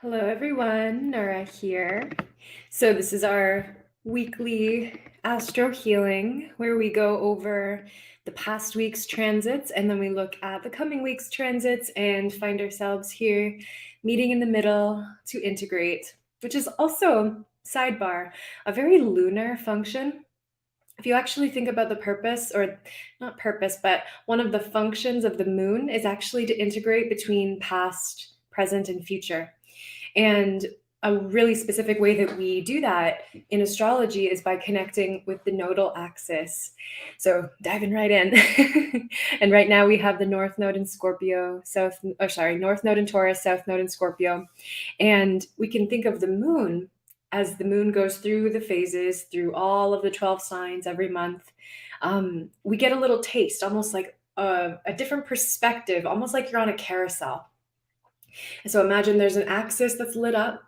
Hello everyone, Nura here. So this is our weekly Astro-Healing where we go over the past week's transits and then we look at the coming week's transits and find ourselves here meeting in the middle to integrate, which is also, sidebar, a very lunar function. If you actually think about the purpose, or not purpose, but one of the functions of the moon is actually to integrate between past, present, and future. And a really specific way that we do that in astrology is by connecting with the nodal axis. So diving right in. And right now we have the North Node in Scorpio, North Node in Taurus, South Node in Scorpio. And we can think of the moon as the moon goes through the phases, through all of the 12 signs every month. We get a little taste, almost like a different perspective, almost like you're on a carousel. So imagine there's an axis that's lit up,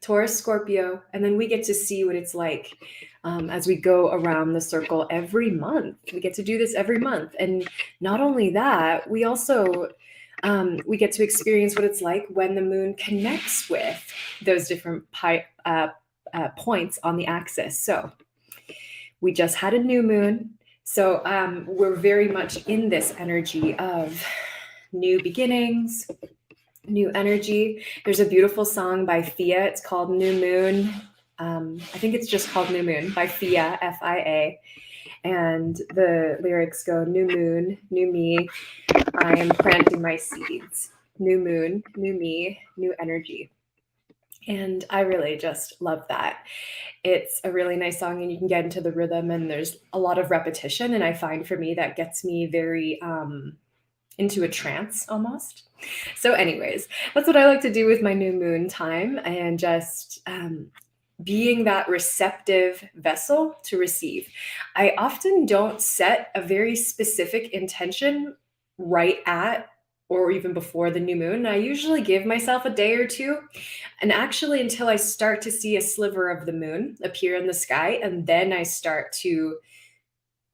Taurus, Scorpio, and then we get to see what it's like as we go around the circle every month. We get to do this every month. And not only that, we also we get to experience what it's like when the moon connects with those different points on the axis. So we just had a new moon. So we're very much in this energy of new beginnings, new energy. There's a beautiful song by Fia. It's called New Moon. I think it's just called New Moon by Fia, F-I-A. And the lyrics go, new moon, new me, I am planting my seeds. New moon, new me, new energy. And I really just love that. It's a really nice song and you can get into the rhythm and there's a lot of repetition. And I find for me that gets me very into a trance almost. So anyways, that's what I like to do with my new moon time and just being that receptive vessel to receive. I often don't set a very specific intention right at or even before the new moon. I usually give myself a day or two, and actually until I start to see a sliver of the moon appear in the sky, and then I start to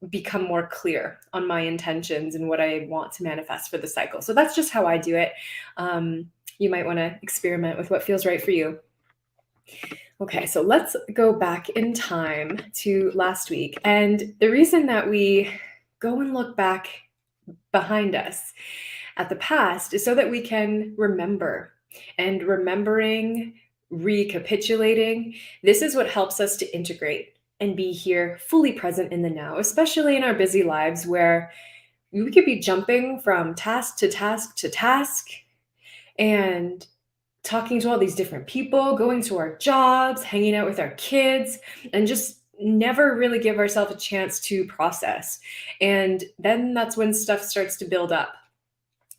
become more clear on my intentions and what I want to manifest for the cycle. So that's just how I do it. You might want to experiment with what feels right for you. Okay, so let's go back in time to last week. And the reason that we go and look back behind us at the past is so that we can remember. And remembering, recapitulating, this is what helps us to integrate and be here fully present in the now, especially in our busy lives where we could be jumping from task to task to task and talking to all these different people, going to our jobs, hanging out with our kids, and just never really give ourselves a chance to process. And then that's when stuff starts to build up.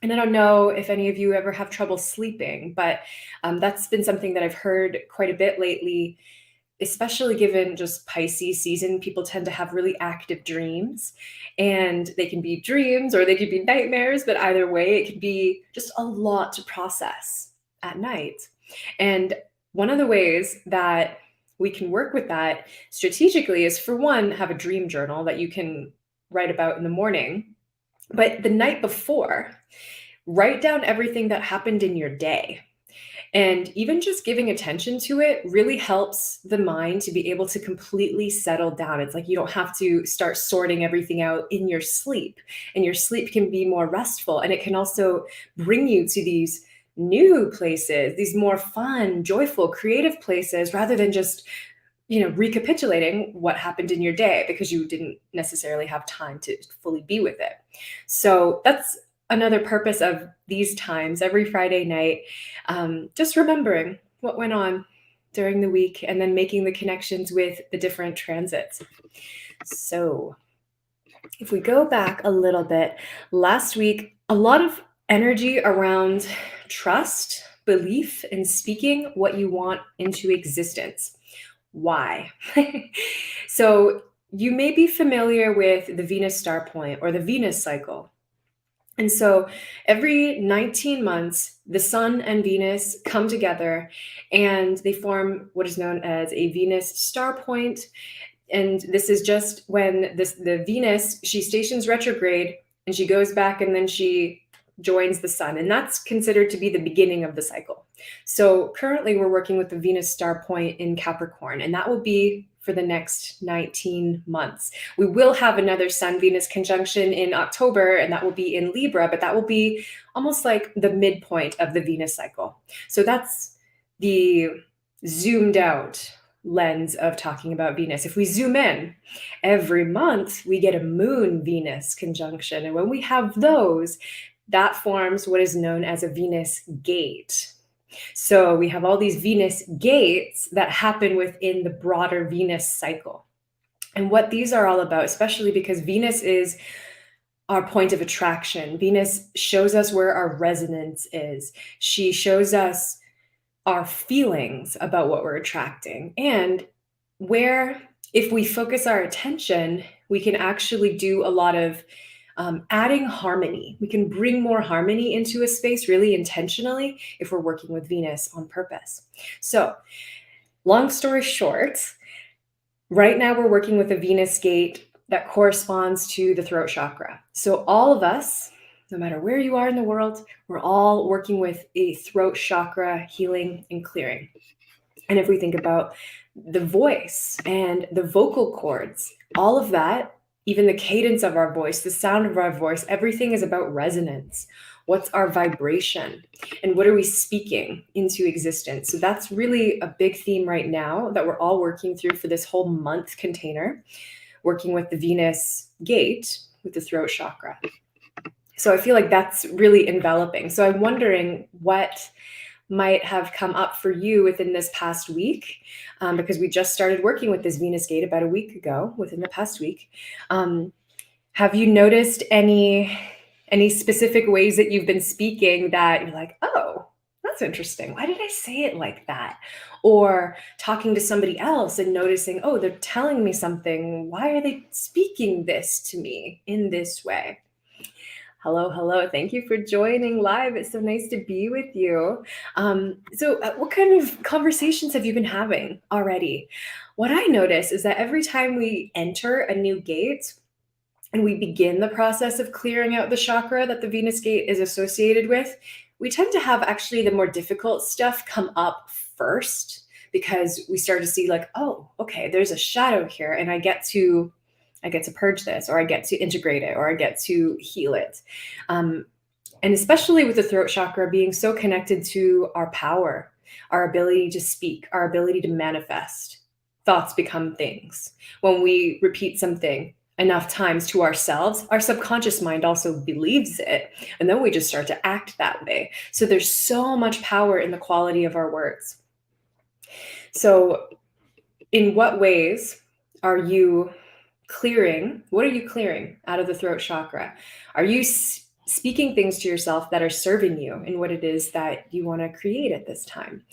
And I don't know if any of you ever have trouble sleeping, but that's been something that I've heard quite a bit lately, especially given just Pisces season. People tend to have really active dreams, and they can be dreams or they could be nightmares, but either way, it could be just a lot to process at night. And one of the ways that we can work with that strategically is, for one, have a dream journal that you can write about in the morning. But the night before, write down everything that happened in your day. And even just giving attention to it really helps the mind to be able to completely settle down. It's like you don't have to start sorting everything out in your sleep. And your sleep can be more restful. And it can also bring you to these new places, these more fun, joyful, creative places, rather than just recapitulating what happened in your day because you didn't necessarily have time to fully be with it. So that's another purpose of these times every Friday night, just remembering what went on during the week and then making the connections with the different transits. So if we go back a little bit, last week, a lot of energy around trust, belief, and speaking what you want into existence. Why? So you may be familiar with the Venus star point or the Venus cycle. And so every 19 months, the sun and Venus come together and they form what is known as a Venus star point. And this is just when the Venus, she stations retrograde and she goes back and then she joins the sun, and that's considered to be the beginning of the cycle. So currently we're working with the Venus star point in Capricorn, and that will be for the next 19 months. We will have another Sun-Venus conjunction in October, and that will be in Libra, but that will be almost like the midpoint of the Venus cycle. So that's the zoomed out lens of talking about Venus. If we zoom in, every month we get a Moon-Venus conjunction, and when we have those, that forms what is known as a Venus gate. So we have all these Venus gates that happen within the broader Venus cycle. And what these are all about, especially because Venus is our point of attraction. Venus shows us where our resonance is. She shows us our feelings about what we're attracting, and where, if we focus our attention, we can actually do a lot of adding harmony. We can bring more harmony into a space really intentionally if we're working with Venus on purpose. So, long story short, right now we're working with a Venus gate that corresponds to the throat chakra. So all of us, no matter where you are in the world, we're all working with a throat chakra healing and clearing. And if we think about the voice and the vocal cords, all of that, even the cadence of our voice, the sound of our voice, everything is about resonance. What's our vibration? And what are we speaking into existence? So that's really a big theme right now that we're all working through for this whole month container, working with the Venus gate with the throat chakra. So I feel like that's really enveloping. So I'm wondering what might have come up for you within this past week, because we just started working with this Venus gate about a week ago, within the past week. Have you noticed any specific ways that you've been speaking that you're like, oh, that's interesting. Why did I say it like that? Or talking to somebody else and noticing, oh, they're telling me something. Why are they speaking this to me in this way? Hello, hello. Thank you for joining live. It's so nice to be with you. What kind of conversations have you been having already? What I notice is that every time we enter a new gate and we begin the process of clearing out the chakra that the Venus gate is associated with, we tend to have actually the more difficult stuff come up first, because we start to see like, oh, okay, there's a shadow here, and I get to purge this, or I get to integrate it, or I get to heal it. And especially with the throat chakra being so connected to our power, our ability to speak, our ability to manifest, thoughts become things. When we repeat something enough times to ourselves, our subconscious mind also believes it, and then we just start to act that way. So there's so much power in the quality of our words. So in what ways are you clearing? What are you clearing out of the throat chakra? Are you speaking things to yourself that are serving you in what it is that you want to create at this time?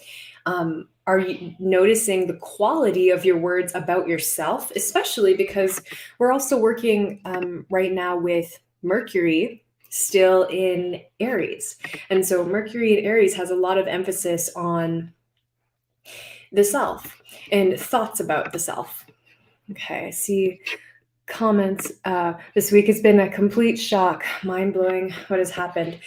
Are you noticing the quality of your words about yourself, especially because we're also working right now with Mercury still in Aries. And so Mercury in Aries has a lot of emphasis on the self and thoughts about the self. Okay, I see comments. This week has been a complete shock, mind-blowing what has happened.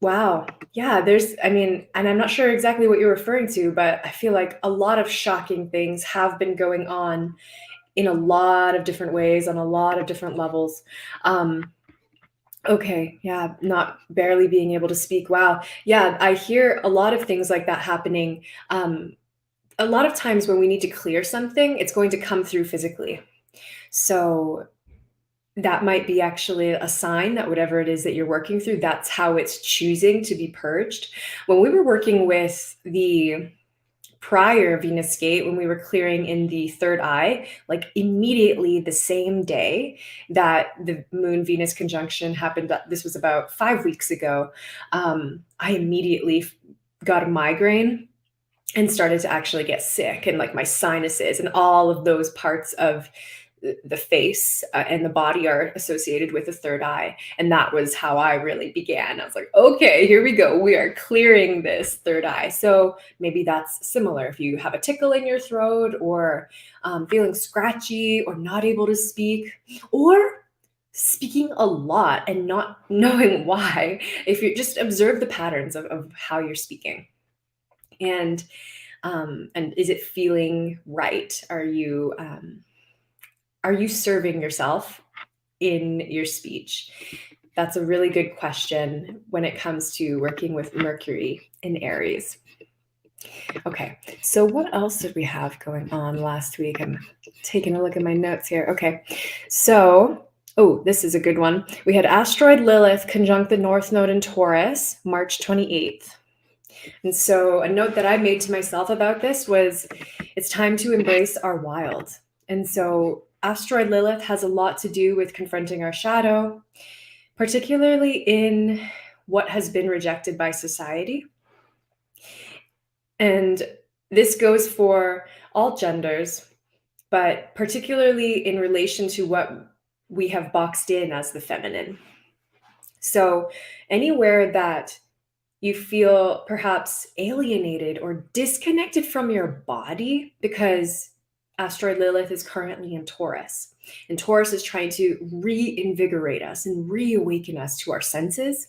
Wow. Yeah, and I'm not sure exactly what you're referring to, but I feel like a lot of shocking things have been going on in a lot of different ways, on a lot of different levels. Okay, yeah, not barely being able to speak. Wow. Yeah, I hear a lot of things like that happening. A lot of times when we need to clear something, it's going to come through physically. So that might be actually a sign that whatever it is that you're working through, that's how it's choosing to be purged. When we were working with the prior Venus gate, when we were clearing in the third eye, like immediately the same day that the Moon Venus conjunction happened, this was about 5 weeks ago, I immediately got a migraine and started to actually get sick, and like my sinuses and all of those parts of the face and the body are associated with the third eye. And that was how I really began. I was like, okay, here we go. We are clearing this third eye. So maybe that's similar. If you have a tickle in your throat, or feeling scratchy, or not able to speak, or speaking a lot and not knowing why, if you just observe the patterns of how you're speaking. And is it feeling right? Are you serving yourself in your speech? That's a really good question when it comes to working with Mercury in Aries. Okay, so what else did we have going on last week? I'm taking a look at my notes here. Okay, so, oh, this is a good one. We had Asteroid Lilith conjunct the North Node in Taurus, March 28th. And so a note that I made to myself about this was, it's time to embrace our wild. And so Asteroid Lilith has a lot to do with confronting our shadow, particularly in what has been rejected by society. And this goes for all genders, but particularly in relation to what we have boxed in as the feminine. So anywhere that you feel perhaps alienated or disconnected from your body, because Asteroid Lilith is currently in Taurus, and Taurus is trying to reinvigorate us and reawaken us to our senses,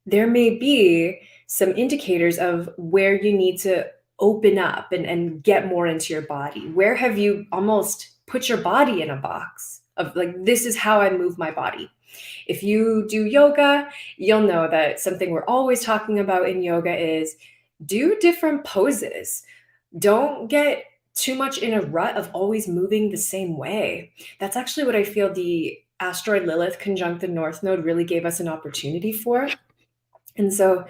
there may be some indicators of where you need to open up and get more into your body. Where have you almost put your body in a box of like, this is how I move my body? If you do yoga, you'll know that something we're always talking about in yoga is do different poses. Don't get too much in a rut of always moving the same way. That's actually what I feel the Asteroid Lilith conjunct the North Node really gave us an opportunity for. And so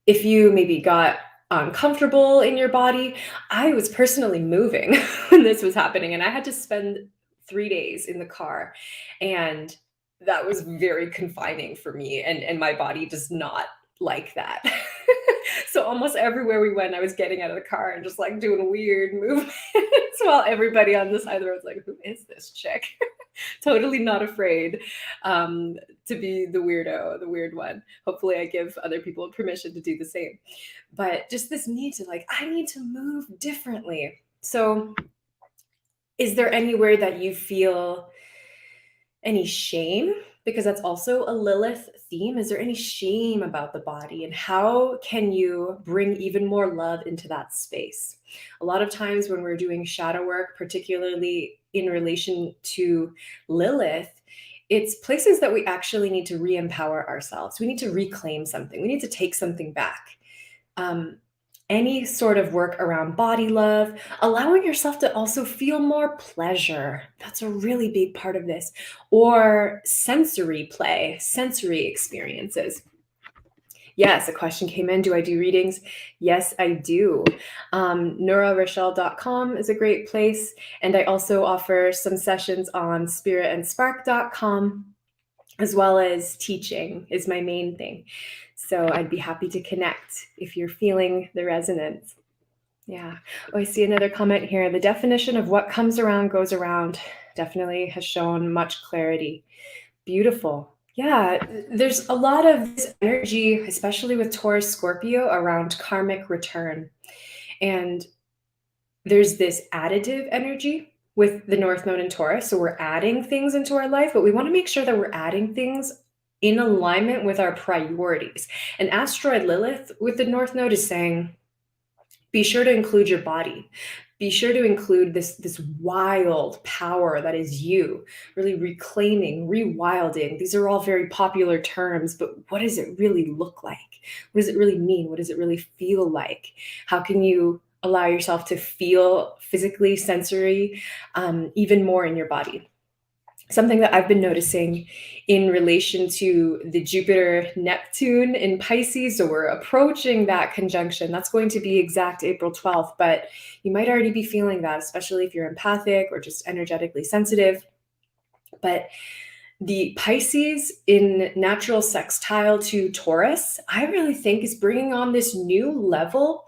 if you maybe got uncomfortable in your body, I was personally moving when this was happening, and I had to spend 3 days in the car, and that was very confining for me, and my body does not like that. So almost everywhere we went, I was getting out of the car and just like doing weird movements while everybody on the side of the road was like, who is this chick? Totally not afraid to be the weirdo, the weird one. Hopefully I give other people permission to do the same. But just this need to like, I need to move differently. So is there anywhere that you feel any shame? Because that's also a Lilith theme. Is there any shame about the body? And how can you bring even more love into that space? A lot of times when we're doing shadow work, particularly in relation to Lilith, it's places that we actually need to re-empower ourselves. We need to reclaim something. We need to take something back. Any sort of work around body love, allowing yourself to also feel more pleasure. That's a really big part of this. Or sensory play, sensory experiences. Yes, a question came in. Do I do readings? Yes, I do. NuraRochelle.com is a great place. And I also offer some sessions on spiritandspark.com, as well as teaching is my main thing. So I'd be happy to connect if you're feeling the resonance. Yeah. Oh, I see another comment here. The definition of what comes around goes around definitely has shown much clarity. Beautiful. Yeah, there's a lot of this energy, especially with Taurus Scorpio, around karmic return. And there's this additive energy with the North Node in Taurus. So we're adding things into our life, but we want to make sure that we're adding things in alignment with our priorities. And Asteroid Lilith with the North Node is saying, be sure to include your body. Be sure to include this wild power that is you, really reclaiming, rewilding. These are all very popular terms, but what does it really look like? What does it really mean? What does it really feel like? How can you allow yourself to feel physically, sensory, even more in your body? Something that I've been noticing in relation to the Jupiter-Neptune in Pisces, so we're approaching that conjunction. That's going to be exact April 12th, but you might already be feeling that, especially if you're empathic or just energetically sensitive. But the Pisces in natural sextile to Taurus, I really think is bringing on this new level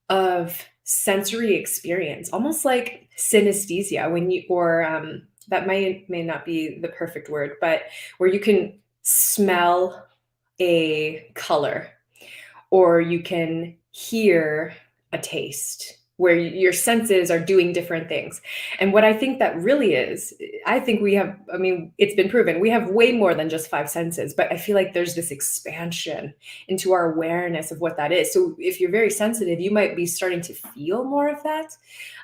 of sensory experience, almost like synesthesia, when you, or that may not be the perfect word, but where you can smell a color or you can hear a taste where your senses are doing different things. And what I think that really is, I think we have, I mean, it's been proven, we have way more than just five senses, but I feel like there's this expansion into our awareness of what that is. So if you're very sensitive, you might be starting to feel more of that.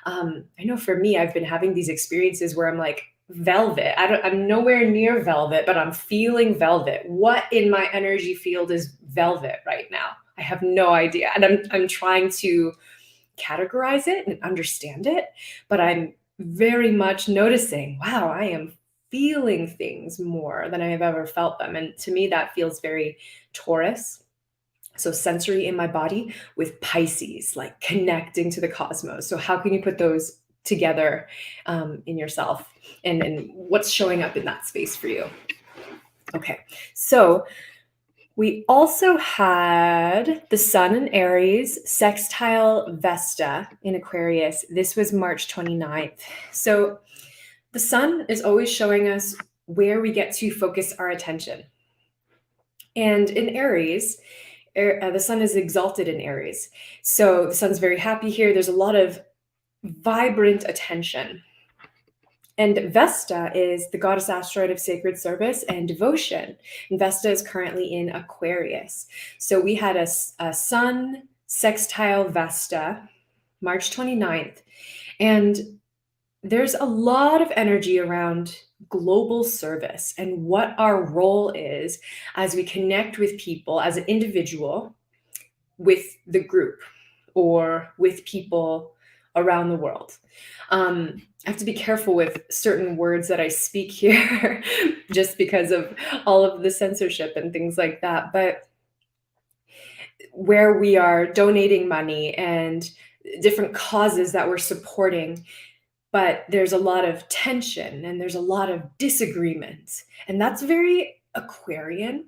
I know for me, I've been having these experiences where I'm like, velvet. I'm nowhere near velvet, but I'm feeling velvet. What in my energy field is velvet right now? I have no idea. And I'm trying to categorize it and understand it, but I'm very much noticing, wow, I am feeling things more than I have ever felt them. And to me, that feels very Taurus. So sensory in my body, with Pisces, like connecting to the cosmos. So how can you put those together in yourself, and what's showing up in that space for you? Okay, so we also had the Sun in Aries, sextile Vesta in Aquarius. This was March 29th. So the Sun is always showing us where we get to focus our attention. And in Aries, the Sun is exalted in Aries. So the Sun's very happy here. There's a lot of vibrant attention. And Vesta is the goddess asteroid of sacred service and devotion. And Vesta is currently in Aquarius. So we had a Sun sextile Vesta, March 29th. And there's a lot of energy around global service and what our role is as we connect with people as an individual, with the group, or with people around the world. I have to be careful with certain words that I speak here just because of all of the censorship and things like that. But where we are donating money and different causes that we're supporting, but there's a lot of tension and there's a lot of disagreement. And that's very Aquarian.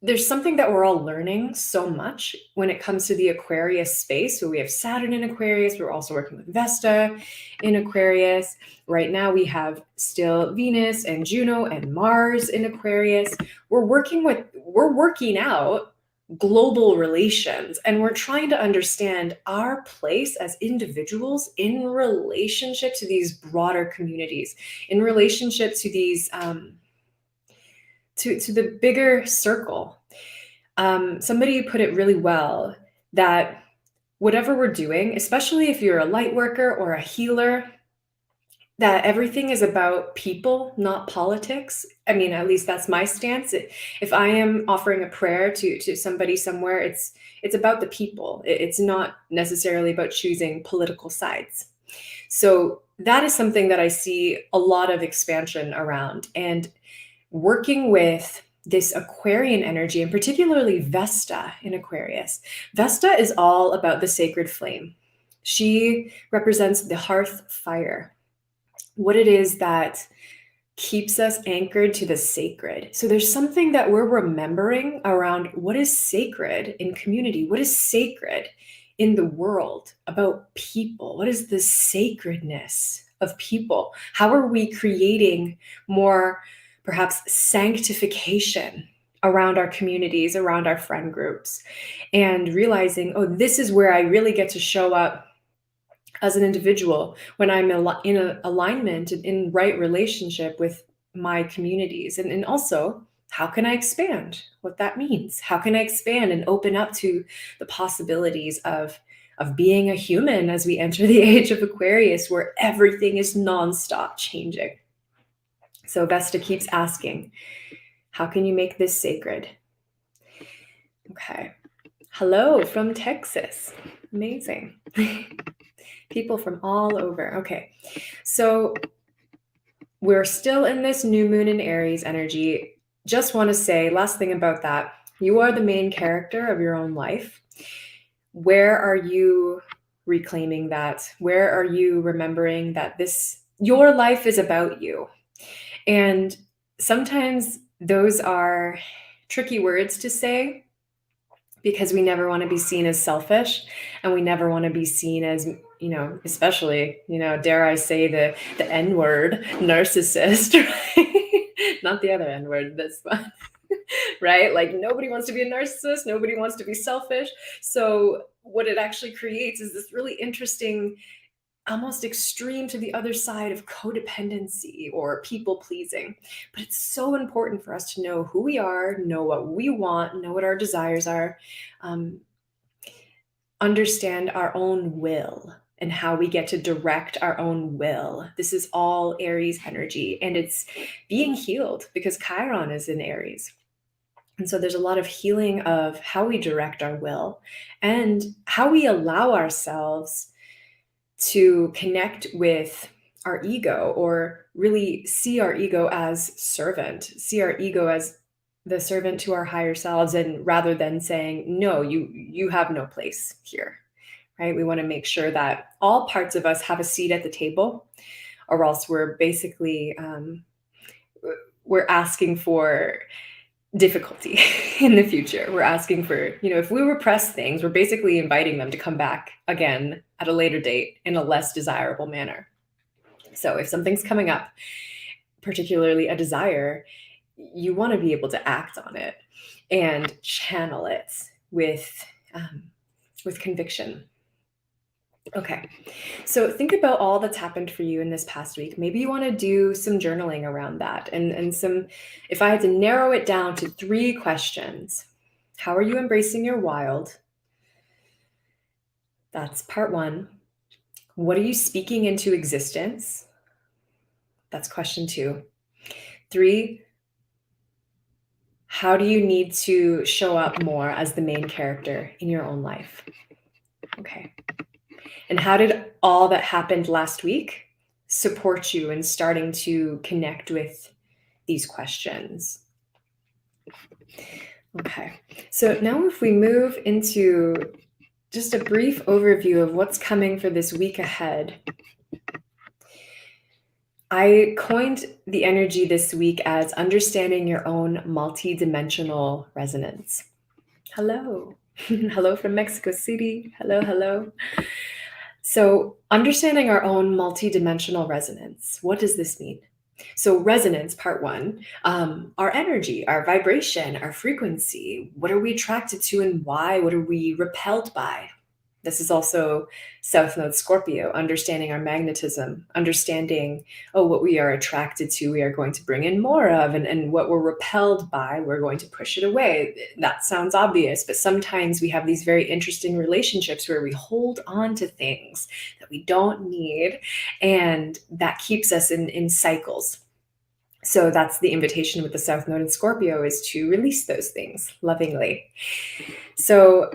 There's something that we're all learning so much when it comes to the Aquarius space. So we have Saturn in Aquarius. We're also working with Vesta in Aquarius. Right now we have still Venus and Juno and Mars in Aquarius. We're working out global relations, and we're trying to understand our place as individuals in relationship to these broader communities, in relationship to these to the bigger circle. Somebody put it really well, that whatever we're doing, especially if you're a light worker or a healer, that everything is about people, not politics. I mean, at least that's my stance. If I am offering a prayer to somebody somewhere, it's about the people. It's not necessarily about choosing political sides. So that is something that I see a lot of expansion around. And working with this Aquarian energy, and particularly Vesta in Aquarius. Vesta is all about the sacred flame. She represents the hearth fire, what it is that keeps us anchored to the sacred. So there's something that we're remembering around what is sacred in community, what is sacred in the world, about people, what is the sacredness of people? How are we creating more perhaps sanctification around our communities, around our friend groups, and realizing, oh, this is where I really get to show up as an individual when I'm in alignment and in right relationship with my communities. And also, how can I expand what that means? How can I expand and open up to the possibilities of being a human as we enter the age of Aquarius, where everything is nonstop changing? So Vesta keeps asking, how can you make this sacred? Okay. Hello from Texas. Amazing. People from all over. Okay. So we're still in this new moon in Aries energy. Just want to say, last thing about that, you are the main character of your own life. Where are you reclaiming that? Where are you remembering that your life is about you? And sometimes those are tricky words to say, because we never want to be seen as selfish, and we never want to be seen as, especially, dare I say the N-word, narcissist, right? Not the other N-word, this one. right? Like nobody wants to be a narcissist, nobody wants to be selfish. So what it actually creates is this really interesting, almost extreme to the other side of codependency or people pleasing. But it's so important for us to know who we are, know what we want, know what our desires are, understand our own will and how we get to direct our own will. This is all Aries energy, and it's being healed because Chiron is in Aries. And so there's a lot of healing of how we direct our will and how we allow ourselves to connect with our ego, or really see our ego as servant, see our ego as the servant to our higher selves, and rather than saying, no, you have no place here, right? We want to make sure that all parts of us have a seat at the table, or else we're basically we're asking for difficulty in the future. We're asking for, if we repress things, we're basically inviting them to come back again at a later date in a less desirable manner. So if something's coming up, particularly a desire, you want to be able to act on it and channel it with conviction. Okay, so think about all that's happened for you in this past week. Maybe you want to do some journaling around that, and some, if I had to narrow it down to 3 questions. How are you embracing your wild? That's part 1. What are you speaking into existence? That's question 2. 3, how do you need to show up more as the main character in your own life? Okay. And how did all that happened last week support you in starting to connect with these questions? Okay, so now if we move into just a brief overview of what's coming for this week ahead, I coined the energy this week as understanding your own multi-dimensional resonance. Hello. Hello from Mexico City. Hello, hello. So understanding our own multi-dimensional resonance, what does this mean? So resonance, part 1, our energy, our vibration, our frequency. What are we attracted to and why? What are we repelled by? This is also South Node Scorpio, understanding our magnetism, understanding, what we are attracted to, we are going to bring in more of, and what we're repelled by, we're going to push it away. That sounds obvious, but sometimes we have these very interesting relationships where we hold on to things that we don't need, and that keeps us in cycles. So that's the invitation with the South Node in Scorpio, is to release those things lovingly. So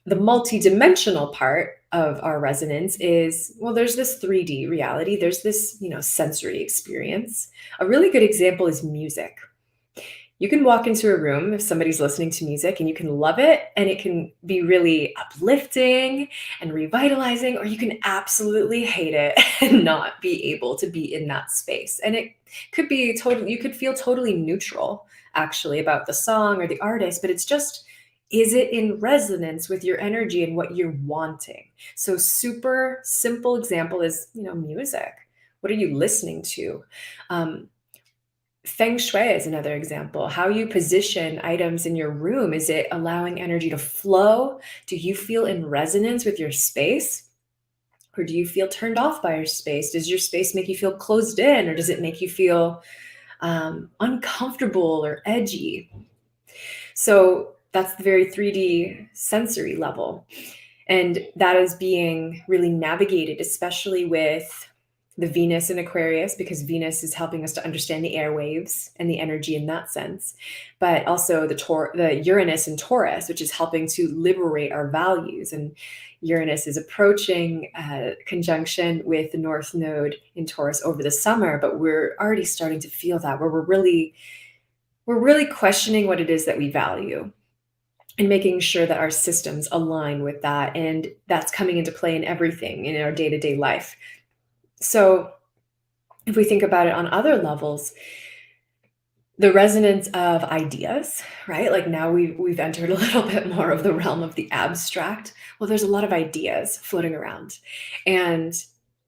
the multi-dimensional part of our resonance is, well, there's this 3D reality. There's this, sensory experience. A really good example is music. You can walk into a room if somebody's listening to music and you can love it and it can be really uplifting and revitalizing, or you can absolutely hate it and not be able to be in that space. And it could be you could feel totally neutral actually about the song or the artist, but it's just, is it in resonance with your energy and what you're wanting? So super simple example is, music. What are you listening to? Feng Shui is another example. How you position items in your room. Is it allowing energy to flow? Do you feel in resonance with your space? Or do you feel turned off by your space? Does your space make you feel closed in, or does it make you feel uncomfortable or edgy? So that's the very 3D sensory level. And that is being really navigated, especially with the Venus in Aquarius, because Venus is helping us to understand the airwaves and the energy in that sense. But also the Uranus in Taurus, which is helping to liberate our values. And Uranus is approaching conjunction with the North Node in Taurus over the summer, but we're already starting to feel that, where we're really questioning what it is that we value and making sure that our systems align with that. And that's coming into play in everything in our day-to-day life. So if we think about it on other levels, the resonance of ideas, right? Like now we've entered a little bit more of the realm of the abstract. Well, there's a lot of ideas floating around, and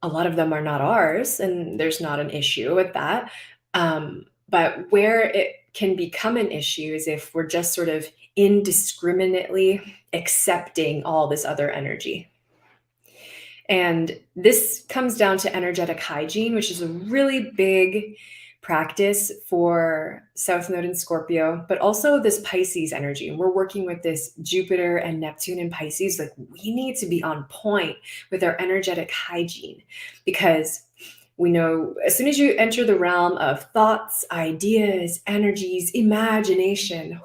a lot of them are not ours, and there's not an issue with that. But where it can become an issue is if we're just sort of indiscriminately accepting all this other energy. And this comes down to energetic hygiene, which is a really big practice for South Node in Scorpio, but also this Pisces energy. And we're working with this Jupiter and Neptune in Pisces. Like, we need to be on point with our energetic hygiene, because we know as soon as you enter the realm of thoughts, ideas, energies, imagination,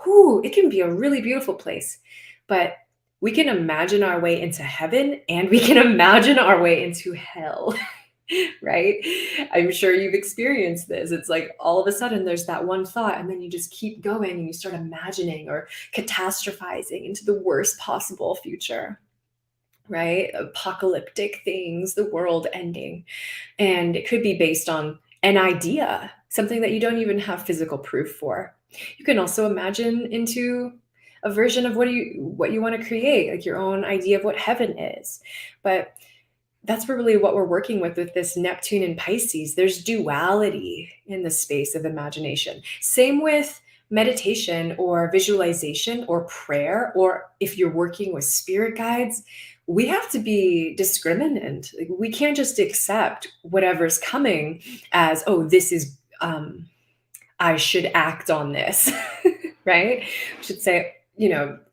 it can be a really beautiful place. But we can imagine our way into heaven and we can imagine our way into hell. Right? I'm sure you've experienced this. It's like all of a sudden there's that one thought, and then you just keep going and you start imagining or catastrophizing into the worst possible future, right? Apocalyptic things, the world ending. And it could be based on an idea, something that you don't even have physical proof for. You can also imagine into a version of what you want to create, like your own idea of what heaven is. But that's really what we're working with this Neptune and Pisces. There's duality in the space of imagination. Same with meditation or visualization or prayer, or if you're working with spirit guides, we have to be discriminant. Like, we can't just accept whatever's coming as, oh, this is, I should act on this, right? We should say,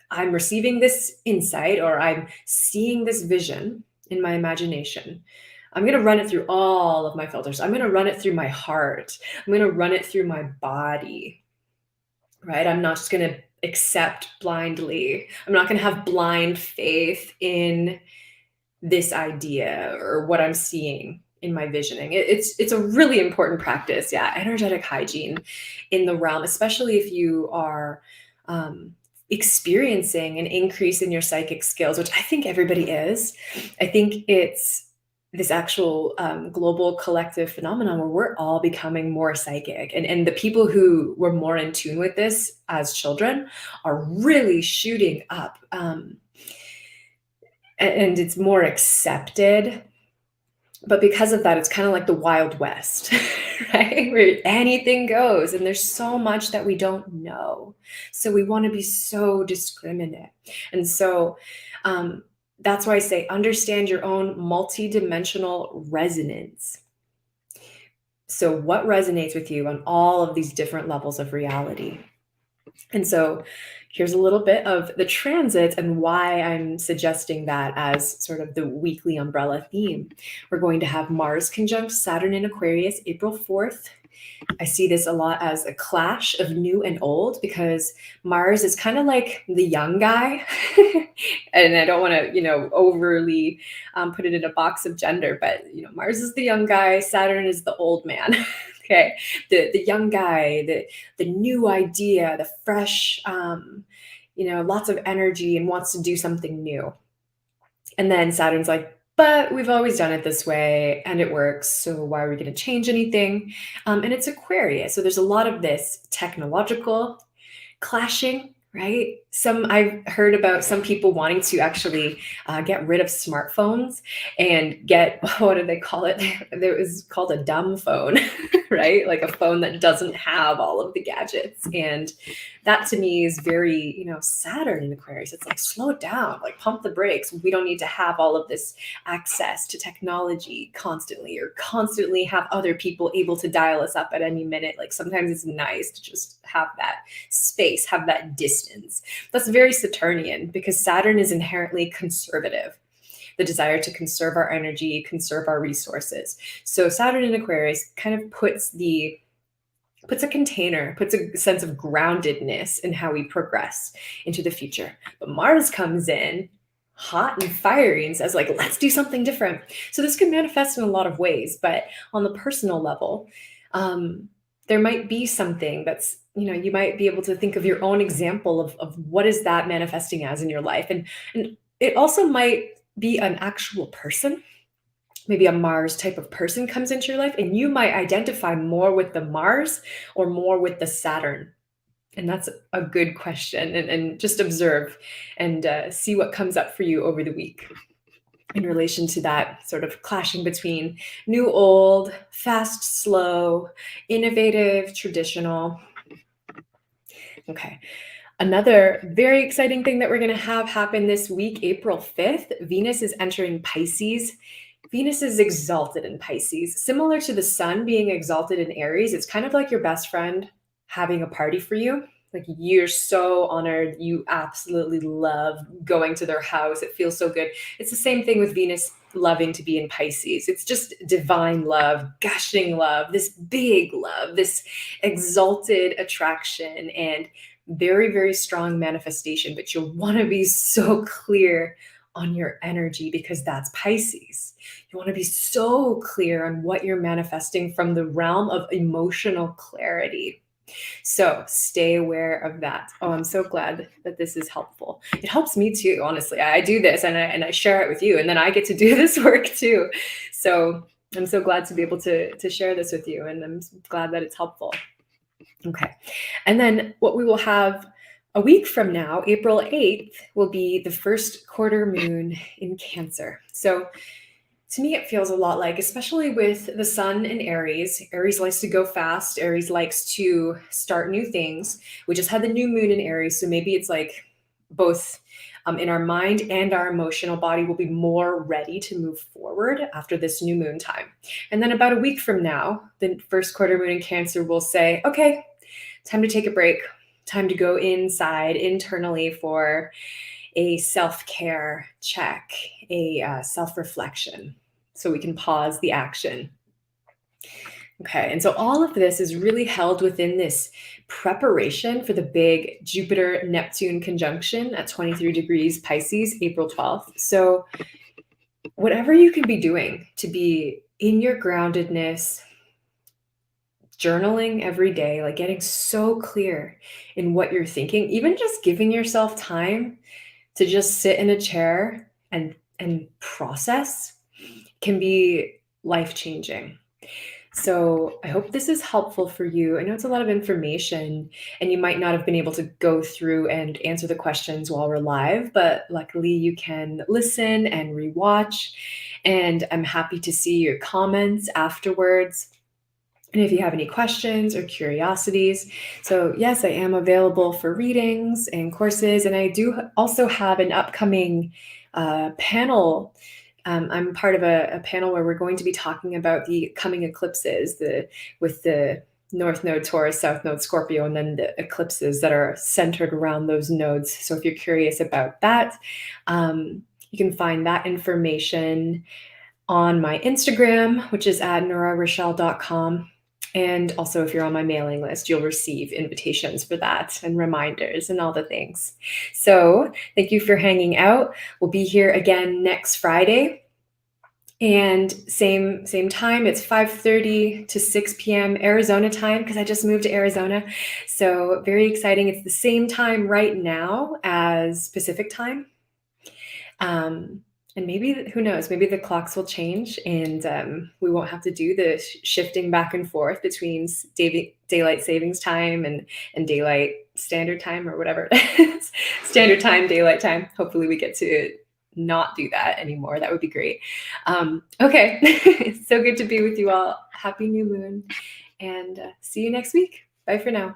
I'm receiving this insight, or I'm seeing this vision in my imagination. I'm going to run it through all of my filters. I'm going to run it through my heart. I'm going to run it through my body, right? I'm not just going to accept blindly. I'm not going to have blind faith in this idea or what I'm seeing in my visioning. It's a really important practice. Yeah. Energetic hygiene in the realm, especially if you are, experiencing an increase in your psychic skills, which I think everybody is. I think it's this actual global collective phenomenon where we're all becoming more psychic. And the people who were more in tune with this as children are really shooting up. And it's more accepted. But because of that, it's kind of like the Wild West, right? Where anything goes, and there's so much that we don't know. So we want to be so discriminate. And so that's why I say understand your own multidimensional resonance. So what resonates with you on all of these different levels of reality? And so here's a little bit of the transits and why I'm suggesting that as sort of the weekly umbrella theme. We're going to have Mars conjunct Saturn in Aquarius, April 4th. I see this a lot as a clash of new and old, because Mars is kind of like the young guy. And I don't want to, overly put it in a box of gender, but, Mars is the young guy, Saturn is the old man. Okay. The young guy, the new idea, the fresh, lots of energy and wants to do something new. And then Saturn's like, but we've always done it this way and it works. So why are we going to change anything? And it's Aquarius. So there's a lot of this technological clashing, right? I've heard about some people wanting to actually get rid of smartphones and get, what do they call it? It was called a dumb phone, right? Like a phone that doesn't have all of the gadgets. And that to me is very, Saturn in Aquarius. It's like, slow it down, like pump the brakes. We don't need to have all of this access to technology constantly, or constantly have other people able to dial us up at any minute. Like, sometimes it's nice to just have that space, have that distance. That's very Saturnian, because Saturn is inherently conservative. The desire to conserve our energy, conserve our resources. So Saturn in Aquarius kind of puts a container, puts a sense of groundedness in how we progress into the future. But Mars comes in hot and fiery and says, like, let's do something different. So this can manifest in a lot of ways, but on the personal level, there might be something that's, you might be able to think of your own example of what is that manifesting as in your life. And it also might be an actual person. Maybe a Mars type of person comes into your life, and you might identify more with the Mars or more with the Saturn. And that's a good question. And just observe and see what comes up for you over the week in relation to that sort of clashing between new, old, fast, slow, innovative, traditional. Okay. Another very exciting thing that we're going to have happen this week, April 5th, Venus is entering Pisces. Venus is exalted in Pisces. Similar to the sun being exalted in Aries, it's kind of like your best friend having a party for you. Like, you're so honored. You absolutely love going to their house. It feels so good. It's the same thing with Venus loving to be in Pisces. It's just divine love, gushing love, this big love, this exalted attraction, and very, very strong manifestation. But you'll want to be so clear on your energy, because that's Pisces. You want to be so clear on what you're manifesting from the realm of emotional clarity. So stay aware of that. Oh, I'm so glad that this is helpful. It helps me too, honestly. I do this and I share it with you, and then I get to do this work too. So I'm so glad to be able to share this with you, and I'm glad that it's helpful. Okay. And then what we will have a week from now, April 8th, will be the first quarter moon in Cancer. So to me, it feels a lot like, especially with the sun in Aries, Aries likes to go fast. Aries likes to start new things. We just had the new moon in Aries. So maybe it's like both in our mind and our emotional body will be more ready to move forward after this new moon time. And then about a week from now, the first quarter moon in Cancer will say, okay, time to take a break, time to go inside internally for a self-care check, a self-reflection, so we can pause the action. Okay, and so all of this is really held within this preparation for the big Jupiter-Neptune conjunction at 23 degrees Pisces, April 12th. So whatever you can be doing to be in your groundedness, journaling every day, like getting so clear in what you're thinking, even just giving yourself time to just sit in a chair and process, can be life-changing. So I hope this is helpful for you. I know it's a lot of information, and you might not have been able to go through and answer the questions while we're live, but luckily you can listen and rewatch, and I'm happy to see your comments afterwards. And if you have any questions or curiosities. So yes, I am available for readings and courses. And I do also have an upcoming panel. I'm part of a panel where we're going to be talking about the coming eclipses, with the North Node Taurus, South Node Scorpio, and then the eclipses that are centered around those nodes. So if you're curious about that, you can find that information on my Instagram, which is at nurarochelle.com. And also, if you're on my mailing list, you'll receive invitations for that and reminders and all the things. So thank you for hanging out. We'll be here again next Friday. And same time, it's 5:30 to 6 p.m. Arizona time, because I just moved to Arizona. So very exciting. It's the same time right now as Pacific time. And maybe, who knows, maybe the clocks will change, and we won't have to do the shifting back and forth between daylight savings time and daylight standard time, or whatever it is. Standard time, daylight time. Hopefully we get to not do that anymore. That would be great. Okay, it's so good to be with you all. Happy new moon, and see you next week. Bye for now.